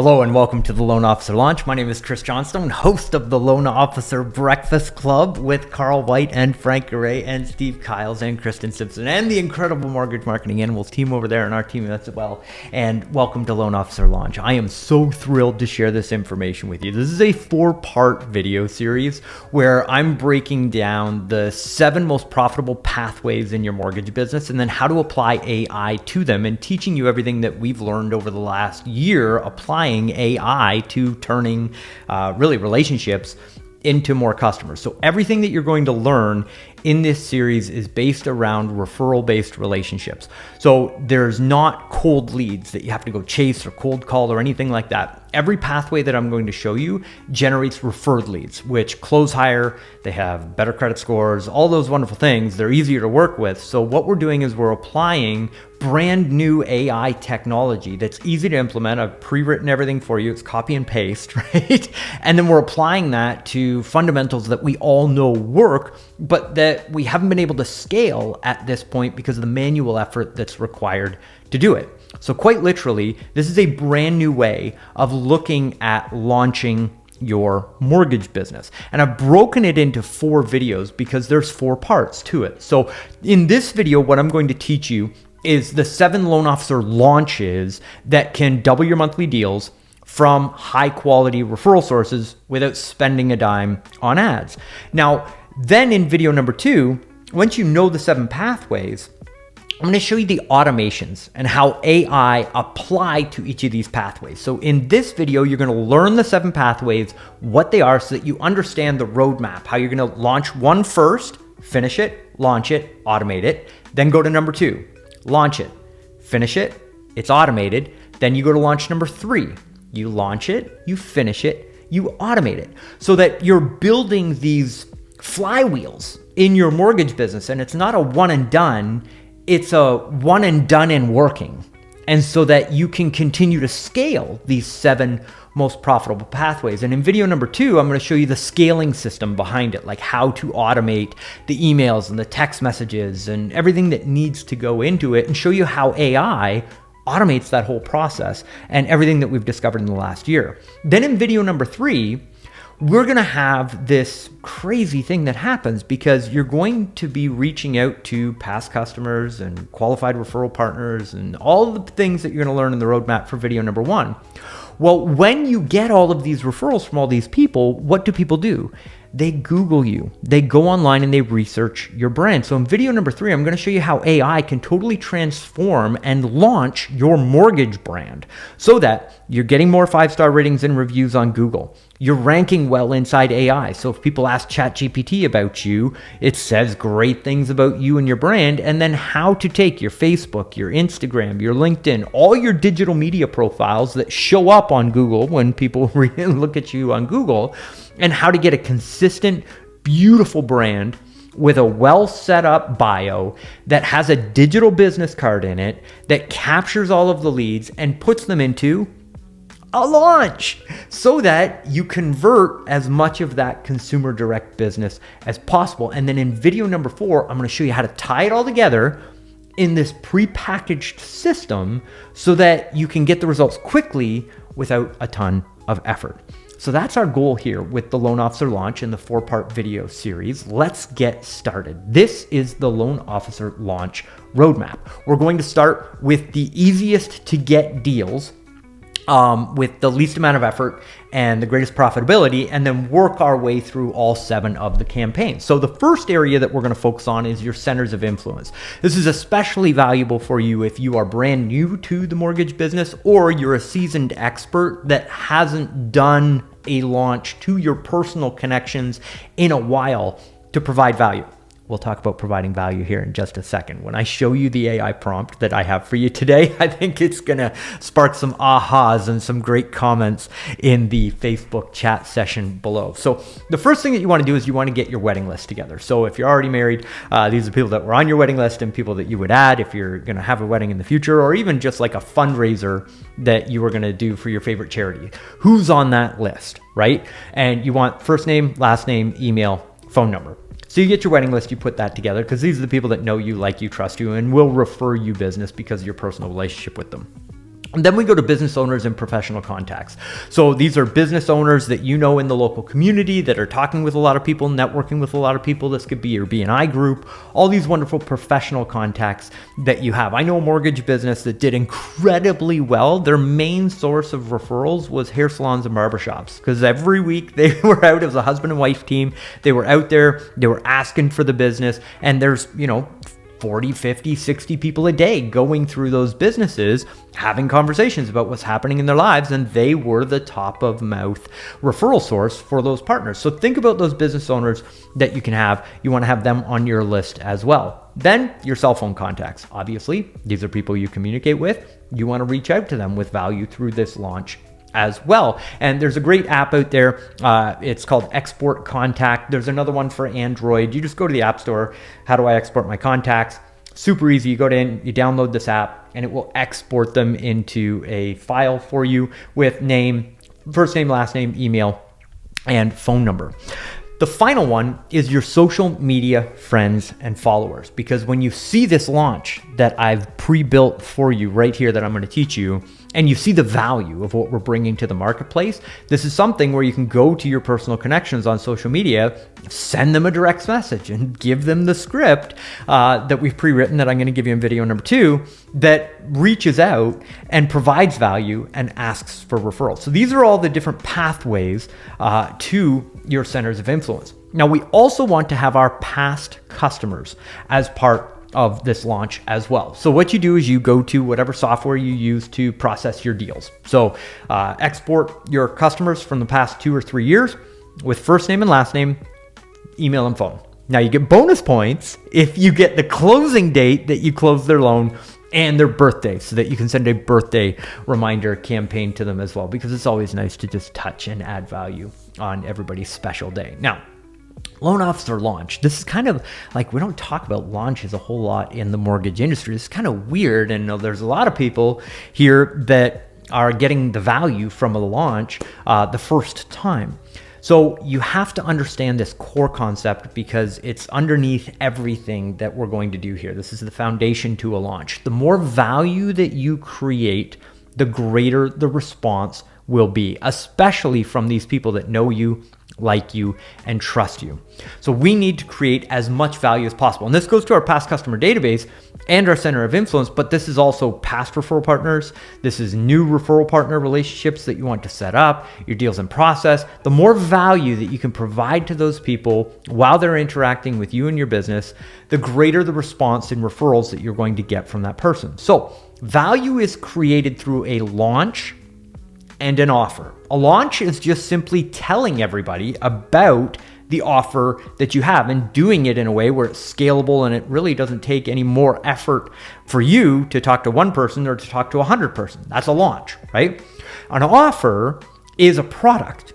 Hello and welcome to the Loan Officer Launch. My name is Chris Johnstone, host of the Loan Officer Breakfast Club with Carl White and Frank Garay and Steve Kiles and Kristen Simpson and the incredible mortgage marketing animals team over there and our team as well. And welcome to Loan Officer Launch. I am so thrilled to share this information with you. This is a 4-part video series where I'm breaking down the 7 most profitable pathways in your mortgage business and then how to apply AI to them and teaching you everything that we've learned over the last year applying AI to turning really relationships into more customers. So everything that you're going to learn in this series is based around referral-based relationships. So there's not cold leads that you have to go chase or cold call or anything like that. Every pathway that I'm going to show you generates referred leads, which close higher, they have better credit scores, all those wonderful things. They're easier to work with. So what we're doing is we're applying brand new AI technology that's easy to implement. I've pre-written everything for you. It's copy and paste, right? And then we're applying that to fundamentals that we all know work, but that we haven't been able to scale at this point because of the manual effort that's required to do it. So quite literally, this is a brand new way of looking at launching your mortgage business. And I've broken it into 4 videos because there's 4 parts to it. So in this video, what I'm going to teach you is the 7 loan officer launches that can double your monthly deals from high quality referral sources without spending a dime on ads. Now, then in video number 2, once you know the 7 pathways, I'm going to show you the automations and how AI apply to each of these pathways. So in this video, you're going to learn the 7 pathways, what they are, so that you understand the roadmap, how you're going to launch one first, finish it, launch it, automate it, then go to number 2, launch it, finish it, it's automated, then you go to launch number 3, you launch it, you finish it, you automate it, so that you're building these flywheels in your mortgage business, and it's not a one and done, it's a one and done and working. And so that you can continue to scale these 7 most profitable pathways. And in video number 2, I'm going to show you the scaling system behind it, like how to automate the emails and the text messages and everything that needs to go into it, and show you how AI automates that whole process and everything that we've discovered in the last year. Then in video number 3, we're going to have this crazy thing that happens because you're going to be reaching out to past customers and qualified referral partners and all the things that you're going to learn in the roadmap for video number 1. Well, when you get all of these referrals from all these people, what do people do? They Google you. They go online and they research your brand. So in video number 3, I'm going to show you how AI can totally transform and launch your mortgage brand so that you're getting more 5-star ratings and reviews on Google. You're ranking well inside AI. So if people ask ChatGPT about you, it says great things about you and your brand, and then how to take your Facebook, your Instagram, your LinkedIn, all your digital media profiles that show up on Google when people look at you on Google, and how to get a consistent, beautiful brand with a well set up bio that has a digital business card in it that captures all of the leads and puts them into a launch so that you convert as much of that consumer direct business as possible. And then in video number 4, I'm going to show you how to tie it all together in this prepackaged system so that you can get the results quickly without a ton of effort. So that's our goal here with the Loan Officer Launch in the 4-part video series. Let's get started. This is the Loan Officer Launch roadmap. We're going to start with the easiest to get deals with the least amount of effort and the greatest profitability, and then work our way through all 7 of the campaigns. So the first area that we're going to focus on is your centers of influence. This is especially valuable for you if you are brand new to the mortgage business or you're a seasoned expert that hasn't done a launch to your personal connections in a while to provide value. We'll talk about providing value here in just a second. When I show you the AI prompt that I have for you today, I think it's going to spark some ahas and some great comments in the Facebook chat session below. So the first thing that you want to do is you want to get your wedding list together. So if you're already married, these are people that were on your wedding list and people that you would add if you're going to have a wedding in the future, or even just like a fundraiser that you were going to do for your favorite charity. Who's on that list, right? And you want first name, last name, email, phone number. So you get your wedding list, you put that together because these are the people that know you, like you, trust you, and will refer you business because of your personal relationship with them. And then we go to business owners and professional contacts. So these are business owners that you know in the local community that are talking with a lot of people, networking with a lot of people. This could be your B&I group, all these wonderful professional contacts that you have. I know a mortgage business that did incredibly well. Their main source of referrals was hair salons and barbershops, because every week they were out. It was a husband and wife team. They were out there, they were asking for the business, and there's, 40, 50, 60 people a day going through those businesses, having conversations about what's happening in their lives, and they were the top of mouth referral source for those partners. So think about those business owners that you can have. You want to have them on your list as well. Then your cell phone contacts. Obviously, these are people you communicate with. You want to reach out to them with value through this launch as well. And there's a great app out there. It's called Export Contact. There's another one for Android. You just go to the App Store. How do I export my contacts? Super easy. You go in, you download this app, and it will export them into a file for you with name, first name, last name, email, and phone number. The final one is your social media friends and followers, because when you see this launch that I've pre-built for you right here that I'm going to teach you, and you see the value of what we're bringing to the marketplace, this is something where you can go to your personal connections on social media, send them a direct message and give them the script that we've pre-written that I'm going to give you in video number 2 that reaches out and provides value and asks for referrals. So these are all the different pathways to your centers of influence. Now, we also want to have our past customers as part of this launch as well. So what you do is you go to whatever software you use to process your deals. So export your customers from the past 2 or 3 years with first name and last name, email and phone. Now you get bonus points if you get the closing date that you closed their loan and their birthday, so that you can send a birthday reminder campaign to them as well, because it's always nice to just touch and add value on everybody's special day. Now, Loan Officer Launch. This is kind of like, we don't talk about launches a whole lot in the mortgage industry. It's kind of weird. And there's a lot of people here that are getting the value from a launch the first time. So you have to understand this core concept, because it's underneath everything that we're going to do here. This is the foundation to a launch. The more value that you create, the greater the response will be, especially from these people that know you, like you, and trust you. So we need to create as much value as possible. And this goes to our past customer database and our center of influence, but this is also past referral partners. This is new referral partner relationships that you want to set up, your deals in process. The more value that you can provide to those people while they're interacting with you and your business, the greater the response in referrals that you're going to get from that person. So value is created through a launch and an offer. A launch is just simply telling everybody about the offer that you have and doing it in a way where it's scalable, and it really doesn't take any more effort for you to talk to one person or to talk to 100 person. That's a launch, right? An offer is a product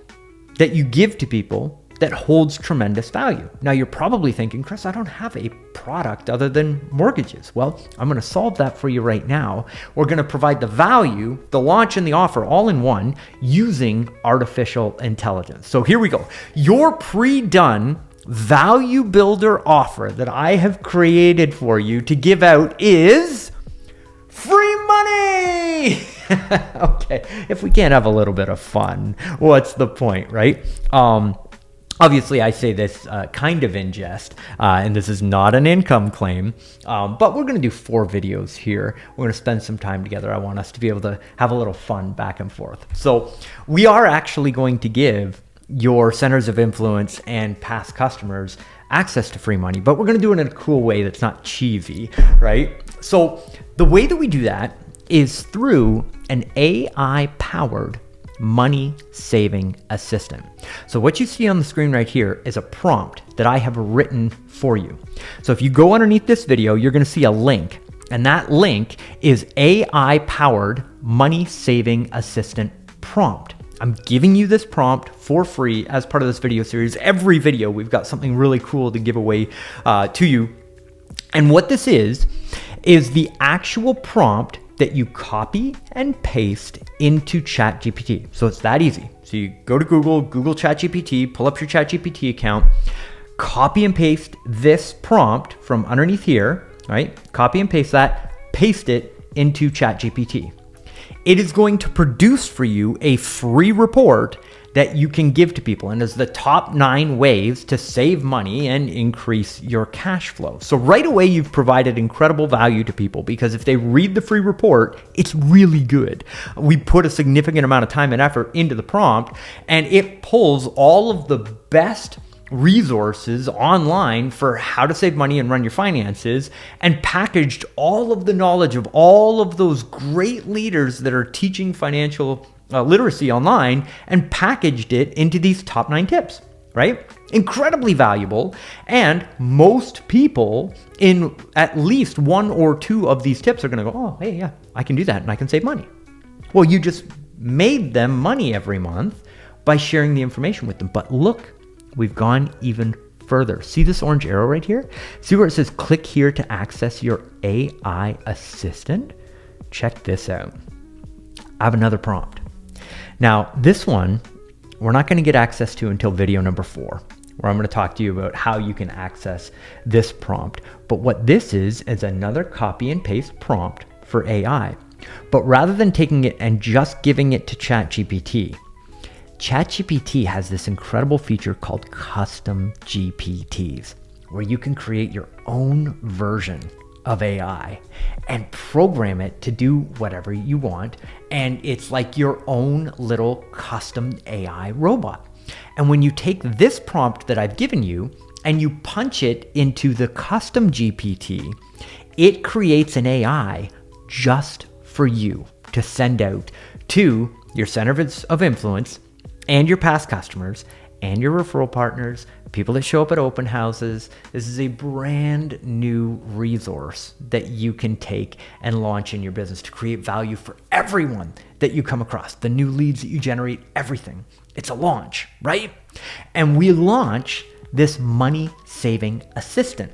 that you give to people that holds tremendous value. Now you're probably thinking, Chris, I don't have a product other than mortgages. Well, I'm going to solve that for you right now. We're going to provide the value, the launch, and the offer all in one using artificial intelligence. So here we go. Your pre-done value builder offer that I have created for you to give out is free money. Okay, if we can't have a little bit of fun, what's the point, right? Obviously, I say this kind of in jest, and this is not an income claim, but we're going to do 4 videos here. We're going to spend some time together. I want us to be able to have a little fun back and forth. So we are actually going to give your centers of influence and past customers access to free money, but we're going to do it in a cool way that's not cheesy, right? So the way that we do that is through an AI-powered money saving assistant. So what you see on the screen right here is a prompt that I have written for you. So if you go underneath this video, you're going to see a link, and that link is AI powered money saving assistant prompt. I'm giving you this prompt for free as part of this video series. Every video, we've got something really cool to give away to you. And what this is the actual prompt that you copy and paste into ChatGPT. So it's that easy. So you go to Google ChatGPT, pull up your ChatGPT account, copy and paste this prompt from underneath here, right? Copy and paste that, paste it into ChatGPT. it is going to produce for you a free report that you can give to people. And it's the top 9 ways to save money and increase your cash flow. So right away, you've provided incredible value to people, because if they read the free report, it's really good. We put a significant amount of time and effort into the prompt, and it pulls all of the best resources online for how to save money and run your finances, and packaged all of the knowledge of all of those great leaders that are teaching financial literacy online, and packaged it into these top 9 tips, right? Incredibly valuable. And most people in at least 1 or 2 of these tips are going to go, oh, hey, yeah, I can do that and I can save money. Well, you just made them money every month by sharing the information with them. But look, we've gone even further. See this orange arrow right here? See where it says click here to access your AI assistant? Check this out. I have another prompt. Now, this one, we're not going to get access to until video number 4, where I'm going to talk to you about how you can access this prompt. But what this is another copy and paste prompt for AI. But rather than taking it and just giving it to ChatGPT, ChatGPT has this incredible feature called custom GPTs, where you can create your own version of AI and program it to do whatever you want. And it's like your own little custom AI robot. And when you take this prompt that I've given you and you punch it into the custom GPT, it creates an AI just for you to send out to your centers of influence and your past customers and your referral partners, people that show up at open houses. This is a brand new resource that you can take and launch in your business to create value for everyone that you come across, the new leads that you generate, everything. It's a launch, right? And we launch this money-saving assistant.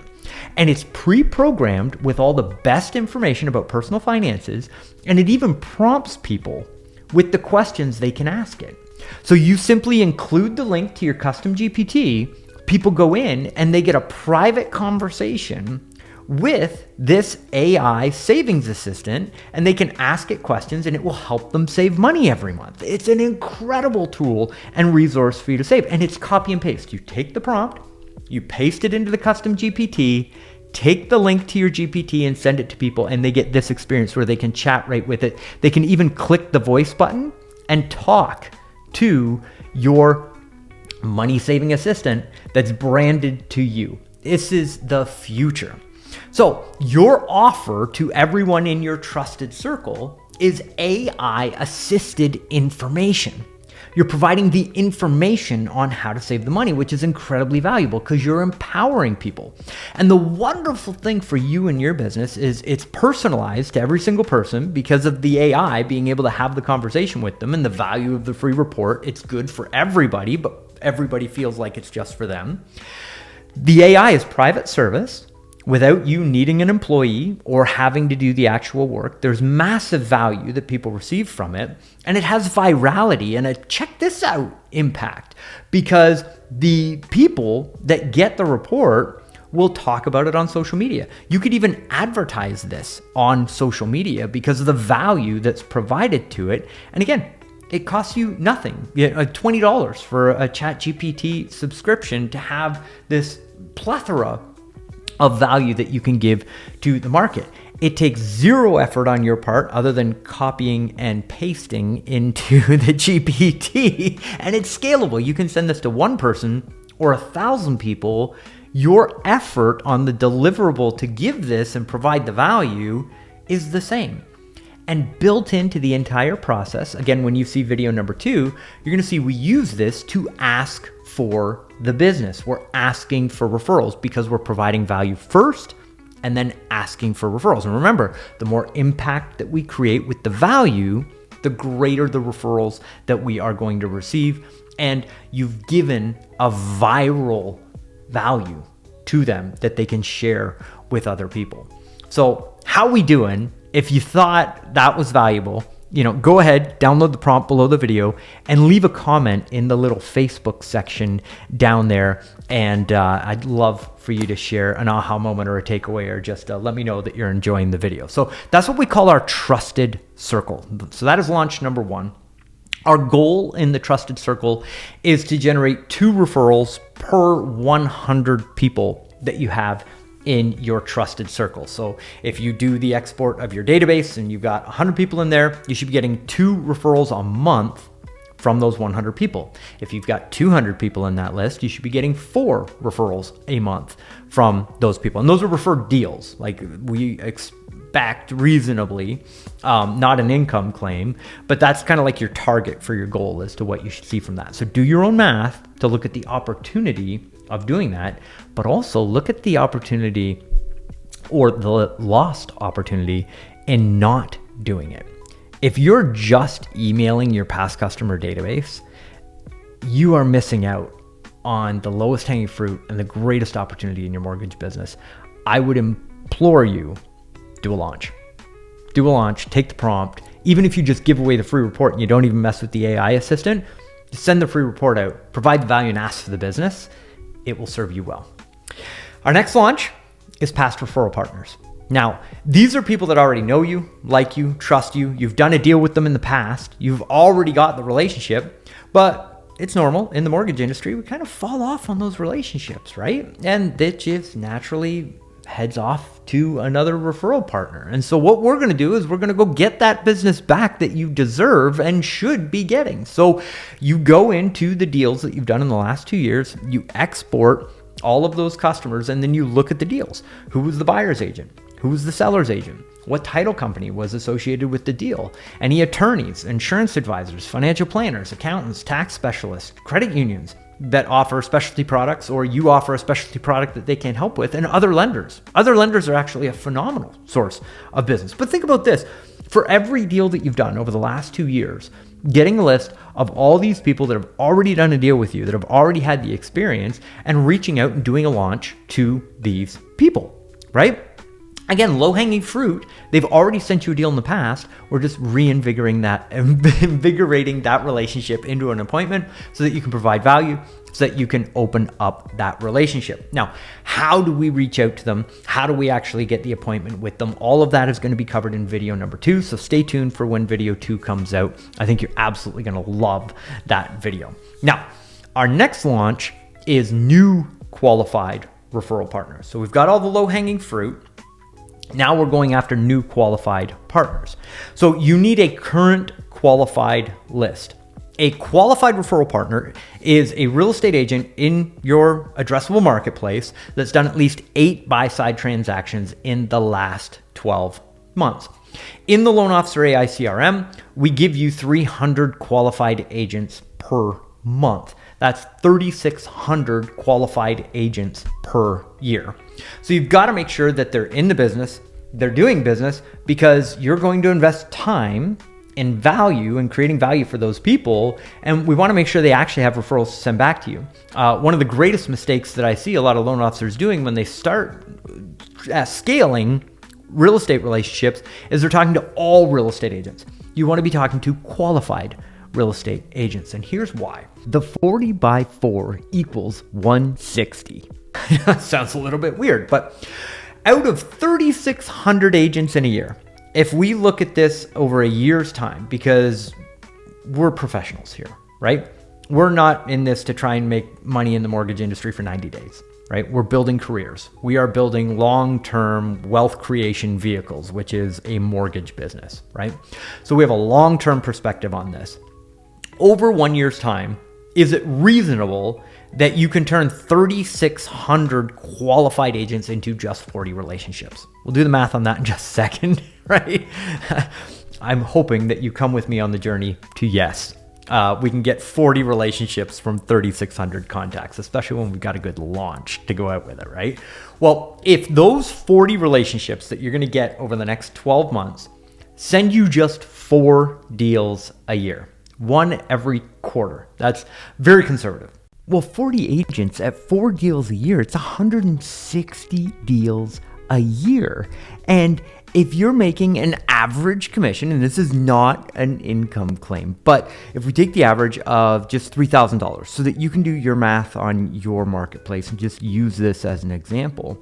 And it's pre-programmed with all the best information about personal finances, and it even prompts people with the questions they can ask it. So you simply include the link to your custom GPT, people go in and they get a private conversation with this AI savings assistant, and they can ask it questions and it will help them save money every month. It's an incredible tool and resource for you to save. And it's copy and paste. You take the prompt, you paste it into the custom GPT, take the link to your GPT and send it to people, and they get this experience where they can chat right with it. They can even click the voice button and talk to your money-saving assistant that's branded to you. This is the future. So your offer to everyone in your trusted circle is AI-assisted information. You're providing the information on how to save the money, which is incredibly valuable because you're empowering people. And the wonderful thing for you and your business is it's personalized to every single person because of the AI being able to have the conversation with them and the value of the free report. It's good for everybody, but everybody feels like it's just for them. The AI is private service without you needing an employee or having to do the actual work. There's massive value that people receive from it, and it has virality and a check this out impact, because the people that get the report will talk about it on social media. You could even advertise this on social media because of the value that's provided to it. And again, it costs you nothing. $20 for a ChatGPT subscription to have this plethora of value that you can give to the market. It takes zero effort on your part other than copying and pasting into the GPT, and it's scalable. You can send this to one person or 1,000 people. Your effort on the deliverable to give this and provide the value is the same. And built into the entire process, again, when you see video number 2, you're gonna see we use this to ask for the business. We're asking for referrals because we're providing value first and then asking for referrals. And remember, the more impact that we create with the value, the greater the referrals that we are going to receive. And you've given a viral value to them that they can share with other people. So how we doing? If you thought that was valuable, go ahead, download the prompt below the video and leave a comment in the little Facebook section down there. And I'd love for you to share an aha moment or a takeaway, or just let me know that you're enjoying the video. So that's what we call our trusted circle. So that is launch number 1. Our goal in the trusted circle is to generate 2 referrals per 100 people that you have in your trusted circle. So if you do the export of your database and you've got 100 people in there, you should be getting 2 referrals a month from those 100 people. If you've got 200 people in that list, you should be getting 4 referrals a month from those people. And those are referred deals. Like, we expect reasonably, not an income claim, but that's kind of like your target for your goal as to what you should see from that. So do your own math to look at the opportunity of doing that, but also look at the opportunity, or the lost opportunity, in not doing it. If you're just emailing your past customer database, you are missing out on the lowest hanging fruit and the greatest opportunity in your mortgage business. I would implore you, do a launch. Do a launch, take the prompt. Even if you just give away the free report and you don't even mess with the AI assistant, just send the free report out, provide the value and ask for the business. It will serve you well. Our next launch is past referral partners. Now, these are people that already know you, like you, trust you. You've done a deal with them in the past. You've already got the relationship, but it's normal in the mortgage industry. We kind of fall off on those relationships, right? And that just naturally heads off to another referral partner. And so what we're going to do is we're going to go get that business back that you deserve and should be getting. So you go into the deals that you've done in the last 2 years, you export all of those customers, and then you look at the deals. Who was the buyer's agent? Who was the seller's agent? What title company was associated with the deal? Any attorneys, insurance advisors, financial planners, accountants, tax specialists, credit unions that offer specialty products, or you offer a specialty product that they can help with, and other lenders. Other lenders are actually a phenomenal source of business. But think about this. For every deal that you've done over the last 2 years, getting a list of all these people that have already done a deal with you, that have already had the experience, and reaching out and doing a launch to these people, right? Again, low-hanging fruit. They've already sent you a deal in the past. We're just invigorating that relationship into an appointment so that you can provide value, so that you can open up that relationship. Now, how do we reach out to them? How do we actually get the appointment with them? All of that is going to be covered in video number 2. So stay tuned for when video 2 comes out. I think you're absolutely going to love that video. Now, our next launch is new qualified referral partners. So we've got all the low-hanging fruit. Now we're going after new qualified partners. So you need a current qualified list. A qualified referral partner is a real estate agent in your addressable marketplace that's done at least 8 buy-side transactions in the last 12 months. In the Loan Officer AI CRM, we give you 300 qualified agents per month. That's 3,600 qualified agents per year. So you've got to make sure that they're in the business, they're doing business, because you're going to invest time and value and creating value for those people. And we want to make sure they actually have referrals to send back to you. One of the greatest mistakes that I see a lot of loan officers doing when they start scaling real estate relationships is they're talking to all real estate agents. You want to be talking to qualified real estate agents. And here's why. The 40 by 4 equals 160. Sounds a little bit weird, but out of 3,600 agents in a year, if we look at this over a year's time, because we're professionals here, right? We're not in this to try and make money in the mortgage industry for 90 days, right? We're building careers. We are building long-term wealth creation vehicles, which is a mortgage business, right? So we have a long-term perspective on this. Over 1 year's time, is it reasonable that you can turn 3,600 qualified agents into just 40 relationships? We'll do the math on that in just a second, right? I'm hoping that you come with me on the journey to yes. We can get 40 relationships from 3,600 contacts, especially when we've got a good launch to go out with it, right? Well, if those 40 relationships that you're going to get over the next 12 months send you just 4 deals a year, 1 every quarter, that's very conservative. Well, 40 agents at 4 deals a year, it's 160 deals a year. And if you're making an average commission, and this is not an income claim, but if we take the average of just $3,000 so that you can do your math on your marketplace and just use this as an example,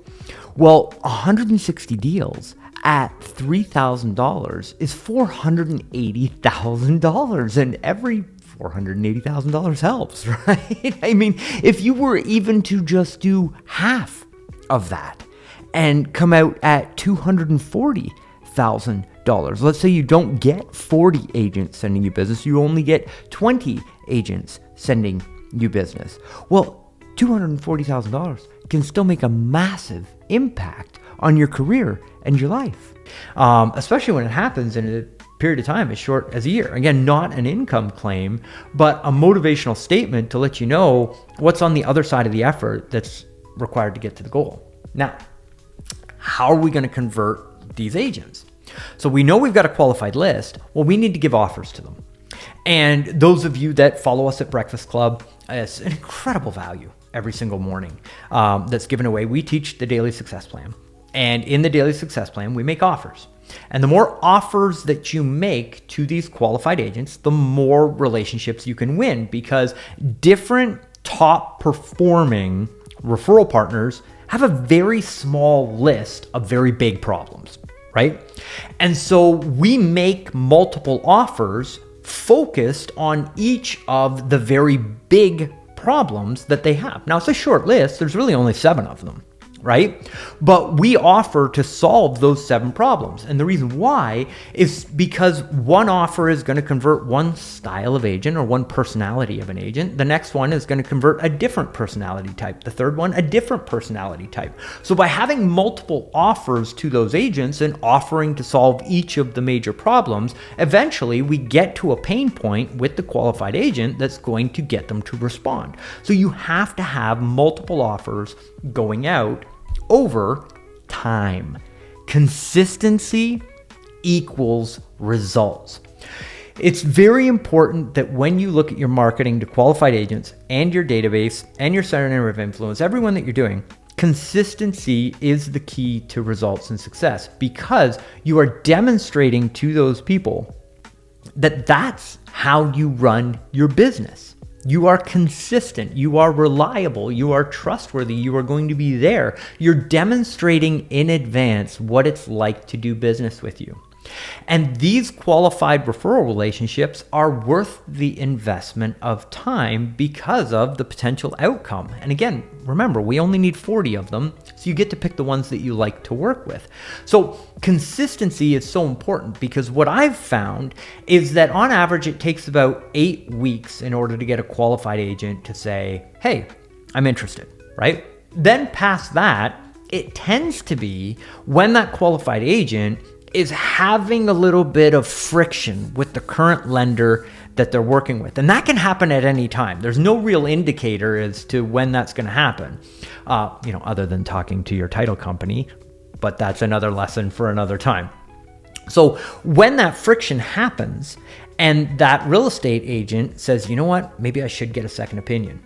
well, 160 deals at $3,000 is $480,000, and every $480,000 helps, right? I mean, if you were even to just do half of that and come out at $240,000. Let's say you don't get 40 agents sending you business, you only get 20 agents sending you business. Well, $240,000 can still make a massive impact on your career and your life, especially when it happens in a period of time as short as a year. Again, not an income claim, but a motivational statement to let you know what's on the other side of the effort that's required to get to the goal. Now, how are we going to convert these agents? So we know we've got a qualified list. Well, we need to give offers to them. And those of you that follow us at Breakfast Club, it's an incredible value every single morning that's given away. We teach the Daily Success Plan. And in the Daily Success Plan, we make offers. And the more offers that you make to these qualified agents, the more relationships you can win, because different top performing referral partners have a very small list of very big problems, right? And so we make multiple offers focused on each of the very big problems that they have. Now, it's a short list. There's really only 7 of them, right? But we offer to solve those 7 problems. And the reason why is because one offer is going to convert one style of agent or one personality of an agent. The next one is going to convert a different personality type. The third one, a different personality type. So by having multiple offers to those agents and offering to solve each of the major problems, eventually we get to a pain point with the qualified agent that's going to get them to respond. So you have to have multiple offers going out over time. Consistency equals results. It's very important that when you look at your marketing to qualified agents and your database and your center of influence, everyone that you're doing, consistency is the key to results and success, because you are demonstrating to those people that that's how you run your business. You are consistent, you are reliable, you are trustworthy, you are going to be there. You're demonstrating in advance what it's like to do business with you. And these qualified referral relationships are worth the investment of time because of the potential outcome. And again, remember, we only need 40 of them, so you get to pick the ones that you like to work with. So consistency is so important, because what I've found is that on average, it takes about 8 weeks in order to get a qualified agent to say, hey, I'm interested, right? Then past that, it tends to be when that qualified agent is having a little bit of friction with the current lender that they're working with. And that can happen at any time. There's no real indicator as to when that's going to happen, other than talking to your title company, but that's another lesson for another time. So when that friction happens and that real estate agent says, you know what, maybe I should get a second opinion,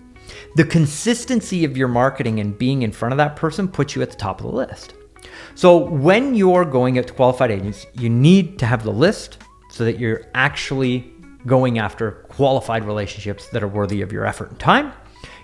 the consistency of your marketing and being in front of that person puts you at the top of the list. So when you're going out to qualified agents, you need to have the list so that you're actually going after qualified relationships that are worthy of your effort and time.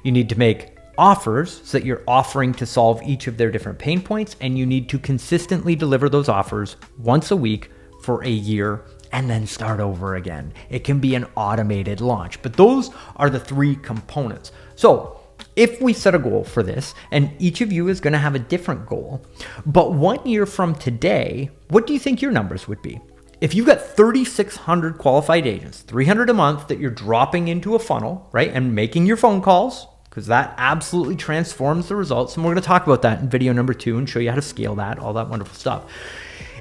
You need to make offers so that you're offering to solve each of their different pain points, and you need to consistently deliver those offers once a week for a year and then start over again. It can be an automated launch, but those are the 3 components. So if we set a goal for this, and each of you is going to have a different goal, but 1 year from today, what do you think your numbers would be? If you've got 3,600 qualified agents, 300 a month that you're dropping into a funnel, right, and making your phone calls, because that absolutely transforms the results. And we're going to talk about that in video number 2 and show you how to scale that, all that wonderful stuff.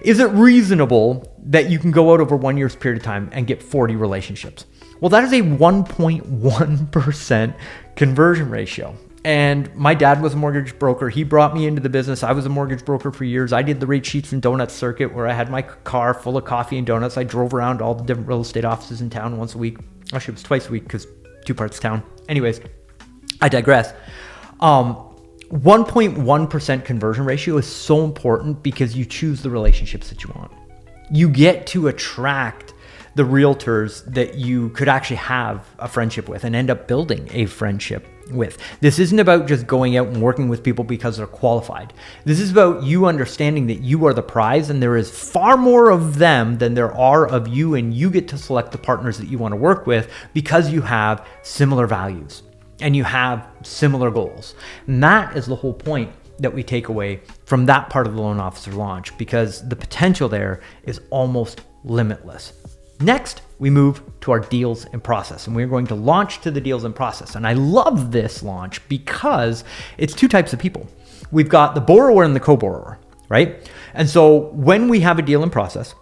Is it reasonable that you can go out over 1 year's period of time and get 40 relationships? Well, that is a 1.1% conversion ratio. And my dad was a mortgage broker. He brought me into the business. I was a mortgage broker for years. I did the rate sheets and donuts circuit, where I had my car full of coffee and donuts. I drove around all the different real estate offices in town once a week. Actually, it was twice a week because 2 parts of town. Anyways, I digress. 1.1% conversion ratio is so important because you choose the relationships that you want. You get to attract the realtors that you could actually have a friendship with and end up building a friendship with. This isn't about just going out and working with people because they're qualified. This is about you understanding that you are the prize and there is far more of them than there are of you, and you get to select the partners that you want to work with because you have similar values and you have similar goals. And that is the whole point that we take away from that part of the Loan Officer Launch, because the potential there is almost limitless. Next, we move to our deals in process, and we're going to launch to the deals in process. And I love this launch because it's two types of people. We've got the borrower and the co-borrower, right? And so when we have a deal in process,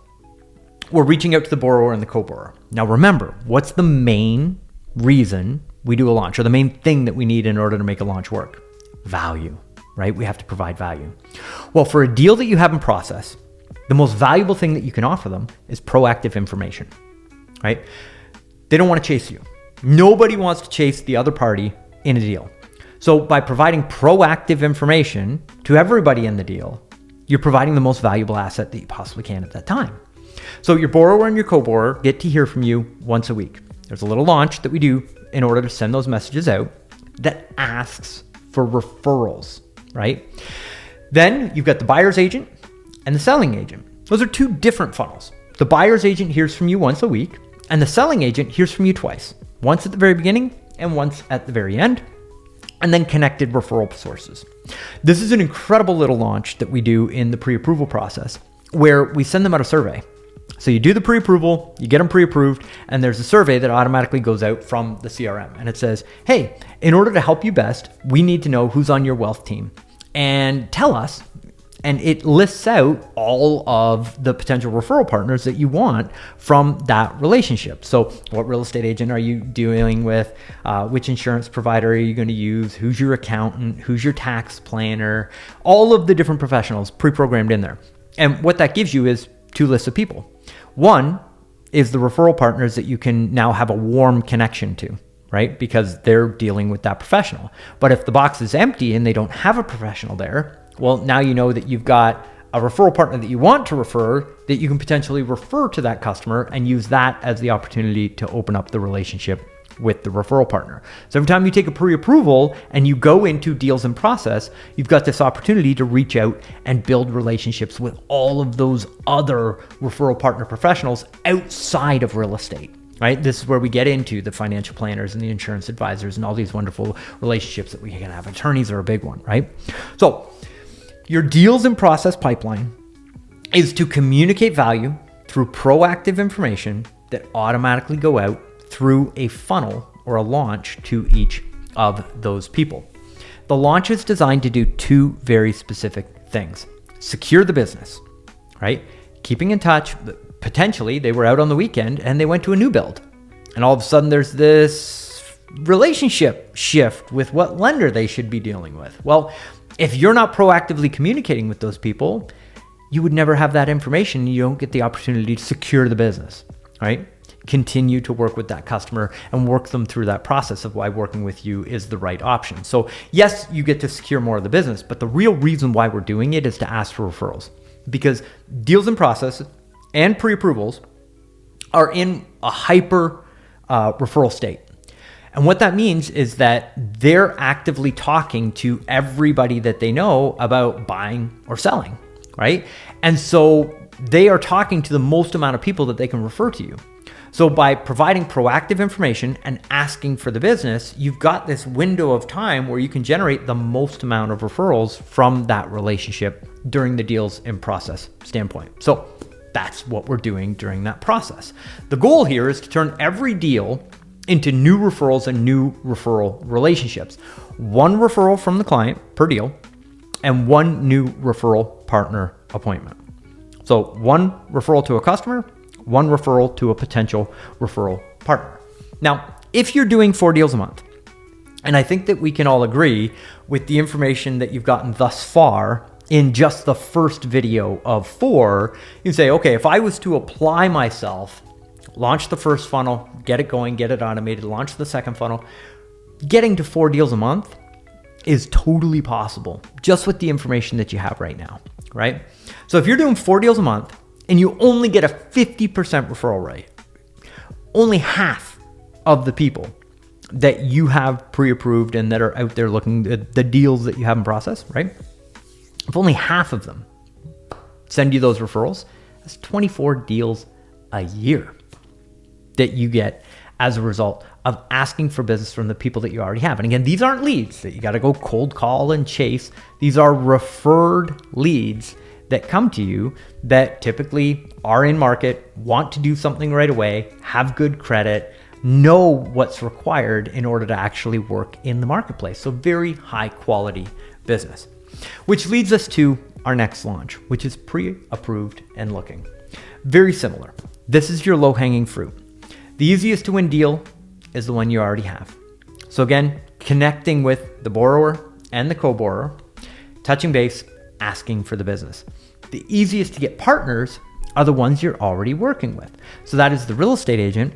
we're reaching out to the borrower and the co-borrower. Now remember, what's the main reason we do a launch, or the main thing that we need in order to make a launch work? Value, right? We have to provide value. Well, for a deal that you have in process, the most valuable thing that you can offer them is proactive information, right? They don't want to chase you. Nobody wants to chase the other party in a deal. So by providing proactive information to everybody in the deal, you're providing the most valuable asset that you possibly can at that time. So your borrower and your co-borrower get to hear from you once a week. There's a little launch that we do in order to send those messages out that asks for referrals, right? Then you've got the buyer's agent and the selling agent. Those are two different funnels. The buyer's agent hears from you once a week, and the selling agent hears from you twice, once at the very beginning and once at the very end, and then connected referral sources. This is an incredible little launch that we do in the pre-approval process, where we send them out a survey. So you do the pre-approval, you get them pre-approved, and there's a survey that automatically goes out from the CRM. And it says, hey, in order to help you best, we need to know who's on your wealth team. And tell us. And it lists out all of the potential referral partners that you want from that relationship. So what real estate agent are you dealing with? Which insurance provider are you going to use? Who's your accountant? Who's your tax planner? All of the different professionals pre-programmed in there. And what that gives you is two lists of people. One is the referral partners that you can now have a warm connection to, right? Because they're dealing with that professional. But if the box is empty and they don't have a professional there, well, now you know that you've got a referral partner that you want to refer, that you can potentially refer to that customer and use that as the opportunity to open up the relationship with the referral partner. So every time you take a pre-approval and you go into deals in process, you've got this opportunity to reach out and build relationships with all of those other referral partner professionals outside of real estate. Right? This is where we get into the financial planners and the insurance advisors and all these wonderful relationships that we can have. Attorneys are a big one, right? So your deals in process pipeline is to communicate value through proactive information that automatically go out through a funnel or a launch to each of those people. The launch is designed to do two very specific things. Secure the business, right? Keeping in touch. Potentially they were out on the weekend and they went to a new build. And all of a sudden there's this relationship shift with what lender they should be dealing with. Well, if you're not proactively communicating with those people, you would never have that information. You don't get the opportunity to secure the business, right? Continue to work with that customer and work them through that process of why working with you is the right option. So yes, you get to secure more of the business, but the real reason why we're doing it is to ask for referrals, because deals in process and pre-approvals are in a hyper referral state. And what that means is that they're actively talking to everybody that they know about buying or selling, right? And so they are talking to the most amount of people that they can refer to you. So by providing proactive information and asking for the business, you've got this window of time where you can generate the most amount of referrals from that relationship during the deals in process standpoint. So that's what we're doing during that process. The goal here is to turn every deal into new referrals and new referral relationships. One referral from the client per deal and one new referral partner appointment. So one referral to a customer, one referral to a potential referral partner. Now, if you're doing 4 deals a month, and I think that we can all agree with the information that you've gotten thus far in just the first video of 4, you say, okay, if I was to apply myself, launch the first funnel, get it going, get it automated, launch the second funnel, getting to 4 deals a month is totally possible just with the information that you have right now, right? So if you're doing 4 deals a month and you only get a 50% referral rate, only half of the people that you have pre-approved and that are out there looking at the deals that you have in process, right? If only half of them send you those referrals, that's 24 deals a year that you get as a result of asking for business from the people that you already have. And again, these aren't leads that you got to go cold call and chase. These are referred leads that come to you that typically are in market, want to do something right away, have good credit, know what's required in order to actually work in the marketplace. So very high quality business, which leads us to our next launch, which is pre-approved and looking. Very similar. This is your low-hanging fruit. The easiest to win deal is the one you already have. So again, connecting with the borrower and the co-borrower, touching base, asking for the business. The easiest to get partners are the ones you're already working with. So that is the real estate agent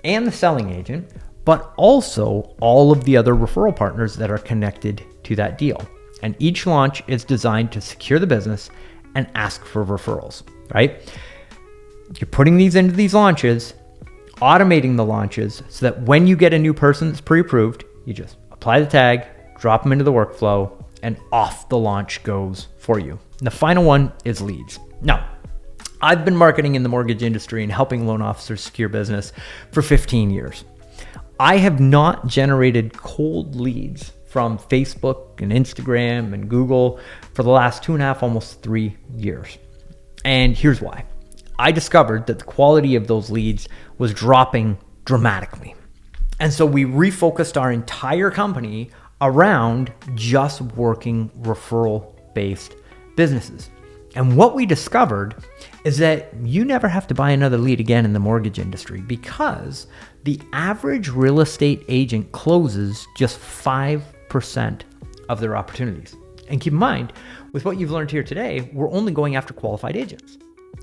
and the selling agent, but also all of the other referral partners that are connected to that deal. And each launch is designed to secure the business and ask for referrals, right? You're putting these into these launches, automating the launches so that when you get a new person that's pre-approved, you just apply the tag, drop them into the workflow, and off the launch goes for you. And the final one is leads. Now, I've been marketing in the mortgage industry and helping loan officers secure business for 15 years. I have not generated cold leads from Facebook and Instagram and Google for the last 2.5, almost 3 years. And here's why. I discovered that the quality of those leads was dropping dramatically. And so we refocused our entire company around just working referral-based businesses. And what we discovered is that you never have to buy another lead again in the mortgage industry because the average real estate agent closes just 5% of their opportunities. And keep in mind, with what you've learned here today, we're only going after qualified agents.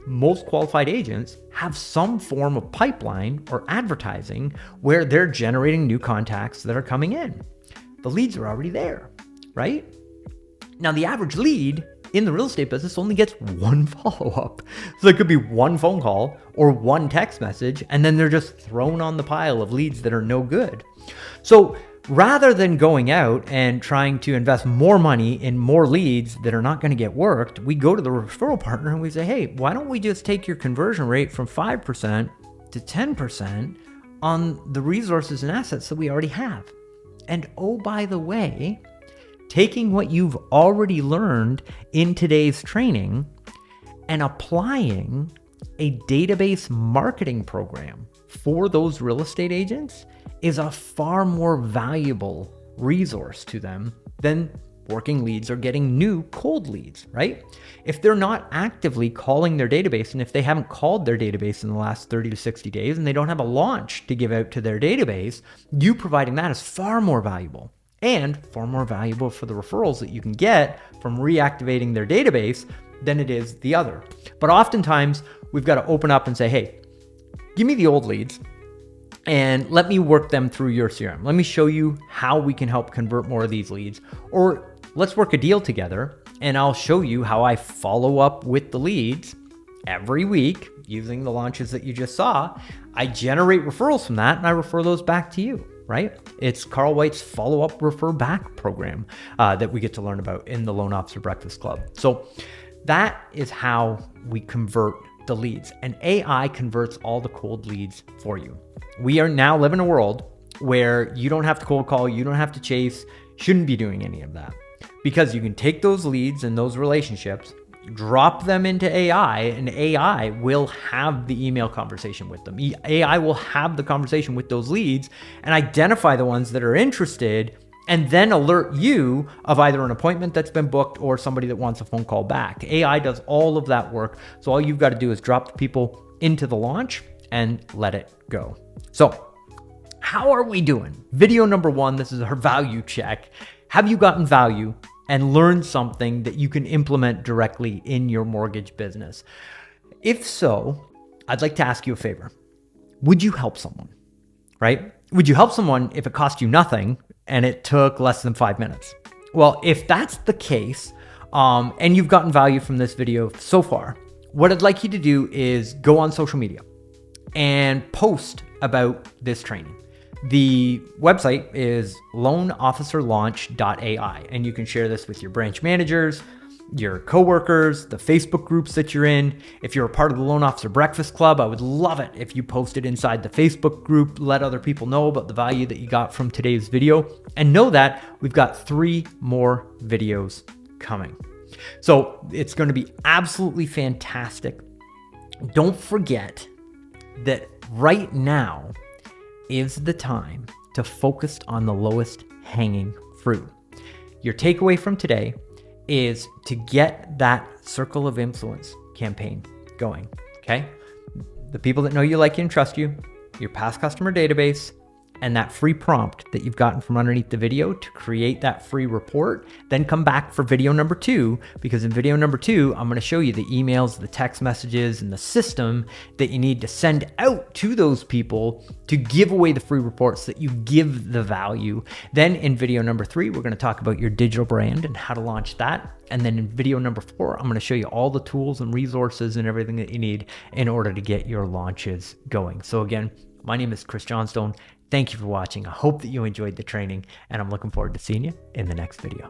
Most qualified agents have some form of pipeline or advertising where they're generating new contacts that are coming in. The leads are already there, right? Now, the average lead in the real estate business only gets one follow-up. So it could be one phone call or one text message, and then they're just thrown on the pile of leads that are no good. So rather than going out and trying to invest more money in more leads that are not going to get worked, we go to the referral partner and we say, hey, why don't we just take your conversion rate from 5% to 10% on the resources and assets that we already have? And oh, by the way, taking what you've already learned in today's training and applying a database marketing program for those real estate agents is a far more valuable resource to them than working leads or getting new cold leads, right? If they're not actively calling their database, and if they haven't called their database in the last 30 to 60 days, and they don't have a launch to give out to their database, you providing that is far more valuable and far more valuable for the referrals that you can get from reactivating their database than it is the other. But oftentimes we've got to open up and say, hey, give me the old leads and let me work them through your CRM. Let me show you how we can help convert more of these leads. Or let's work a deal together and I'll show you how I follow up with the leads every week using the launches that you just saw. I generate referrals from that and I refer those back to you, right? It's Carl White's follow-up refer back program that we get to learn about in the Loan Officer Breakfast Club. So that is how we convert the leads, and AI converts all the cold leads for you. We are now living in a world where you don't have to cold call, you don't have to chase, shouldn't be doing any of that, because you can take those leads and those relationships, drop them into AI, and AI will have the email conversation with them. AI will have the conversation with those leads and identify the ones that are interested, and then alert you of either an appointment that's been booked or somebody that wants a phone call back. AI does all of that work. So all you've got to do is drop the people into the launch and let it go. So how are we doing? Video number 1, this is our value check. Have you gotten value and learned something that you can implement directly in your mortgage business? If so, I'd like to ask you a favor. Would you help someone, right? Would you help someone if it cost you nothing and it took less than 5 minutes? Well, if that's the case, and you've gotten value from this video so far, what I'd like you to do is go on social media and post about this training. The website is Loanofficerlaunch.ai, and you can share this with your branch managers, your coworkers, the Facebook groups that you're in. If you're a part of the Loan Officer Breakfast Club, I would love it if you posted inside the Facebook group, let other people know about the value that you got from today's video, and know that we've got 3 more videos coming. So it's going to be absolutely fantastic. Don't forget that right now is the time to focus on the lowest hanging fruit. Your takeaway from today is to get that circle of influence campaign going, okay? The people that know you, like you, and trust you, your past customer database, and that free prompt that you've gotten from underneath the video to create that free report. Then come back for video number 2, because in video number 2, I'm going to show you the emails, the text messages, and the system that you need to send out to those people to give away the free reports that you give the value. Then in video number 3, we're going to talk about your digital brand and how to launch that. And then in video number 4, I'm going to show you all the tools and resources and everything that you need in order to get your launches going. So again, my name is Chris Johnstone. Thank you for watching. I hope that you enjoyed the training, and I'm looking forward to seeing you in the next video.